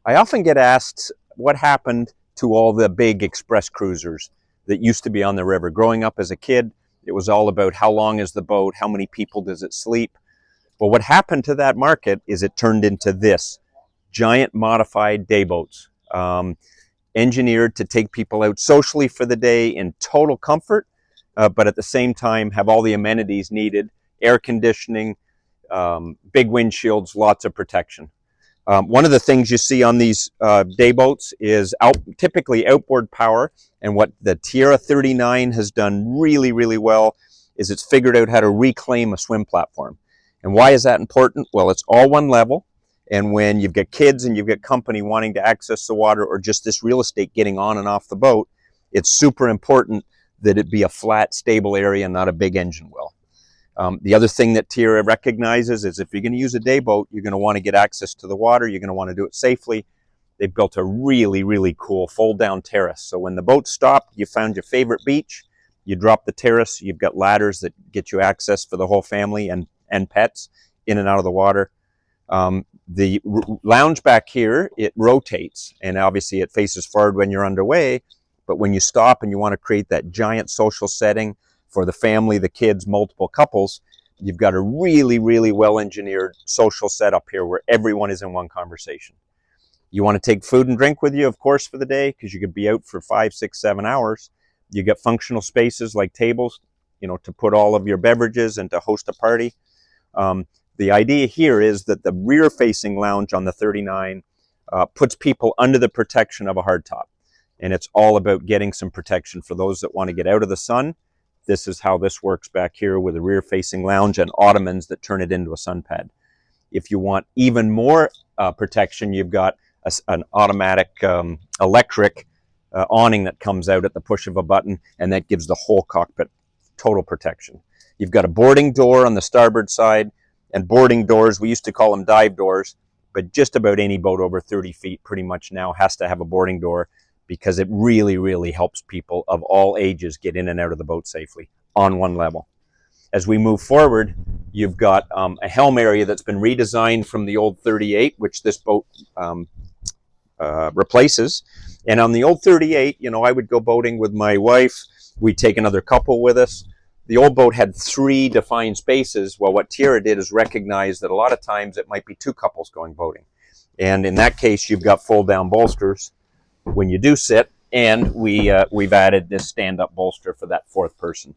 I often get asked what happened to all the big express cruisers that used to be on the river. Growing up as a kid, it was all about how long is the boat, how many people does it sleep. Well, what happened to that market is it turned into this giant modified day boats, engineered to take people out socially for the day in total comfort, but at the same time have all the amenities needed: air conditioning, big windshields, lots of protection. One of the things you see on these day boats is typically outboard power. And what the Tiara 39 has done really, really well is it's figured out how to reclaim a swim platform. And why is that important? Well, it's all one level. And when you've got kids and you've got company wanting to access the water, or just this real estate getting on and off the boat, it's super important that it be a flat, stable area, not a big engine well. The other thing that Tiara recognizes is if you're going to use a day boat, you're going to want to get access to the water. You're going to want to do it safely. They've built a really, really cool fold-down terrace. So when the boat stopped, you found your favorite beach, you drop the terrace, you've got ladders that get you access for the whole family and pets in and out of the water. The lounge back here, it rotates, and obviously it faces forward when you're underway, but when you stop and you want to create that giant social setting for the family, the kids, multiple couples, you've got a really, really well-engineered social setup here where everyone is in one conversation. You want to take food and drink with you, of course, for the day, because you could be out for 5, 6, 7 hours. You get functional spaces like tables, to put all of your beverages and to host a party. The idea here is that the rear-facing lounge on the 39 puts people under the protection of a hardtop. And it's all about getting some protection for those that want to get out of the sun. This is how this works back here with a rear-facing lounge and ottomans that turn it into a sun pad. If you want even more protection, you've got an automatic electric awning that comes out at the push of a button, and that gives the whole cockpit total protection. You've got a boarding door on the starboard side, and boarding doors, we used to call them dive doors, but just about any boat over 30 feet pretty much now has to have a boarding door, because it really, really helps people of all ages get in and out of the boat safely on one level. As we move forward, you've got a helm area that's been redesigned from the old 38, which this boat replaces. And on the old 38, I would go boating with my wife. We'd take another couple with us. The old boat had 3 defined spaces. Well, what Tiara did is recognize that a lot of times it might be 2 couples going boating. And in that case, you've got fold-down bolsters when you do sit, and we've added this stand-up bolster for that 4th person.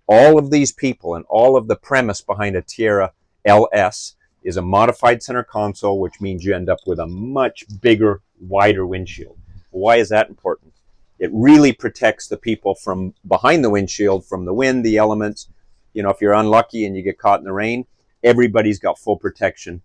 All of these people and all of the premise behind a Tiara LS is a modified center console, which means you end up with a much bigger, wider windshield. Why is that important? It really protects the people from behind the windshield from the wind, the elements. If you're unlucky and you get caught in the rain, everybody's got full protection,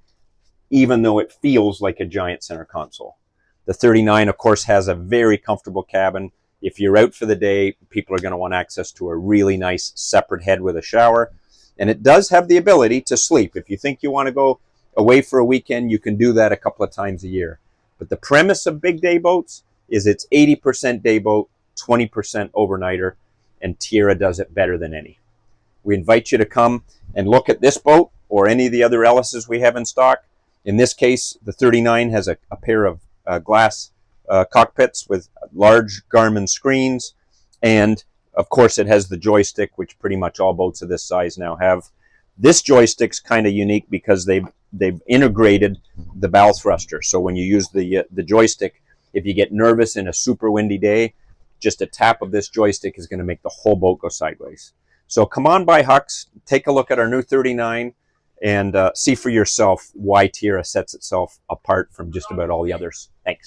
even though it feels like a giant center console. The 39, of course, has a very comfortable cabin. If you're out for the day, people are going to want access to a really nice separate head with a shower. And it does have the ability to sleep. If you think you want to go away for a weekend, you can do that a couple of times a year. But the premise of big day boats is it's 80% day boat, 20% overnighter, and Tiara does it better than any. We invite you to come and look at this boat or any of the other Ellises we have in stock. In this case, the 39 has a pair of glass cockpits with large Garmin screens, and of course it has the joystick, which pretty much all boats of this size now have. This joystick's kind of unique because they've integrated the bow thruster. So when you use the joystick, if you get nervous in a super windy day, just a tap of this joystick is going to make the whole boat go sideways. So come on by Hucks, take a look at our new 39, and see for yourself why Tiara sets itself apart from just about all the others. Thanks.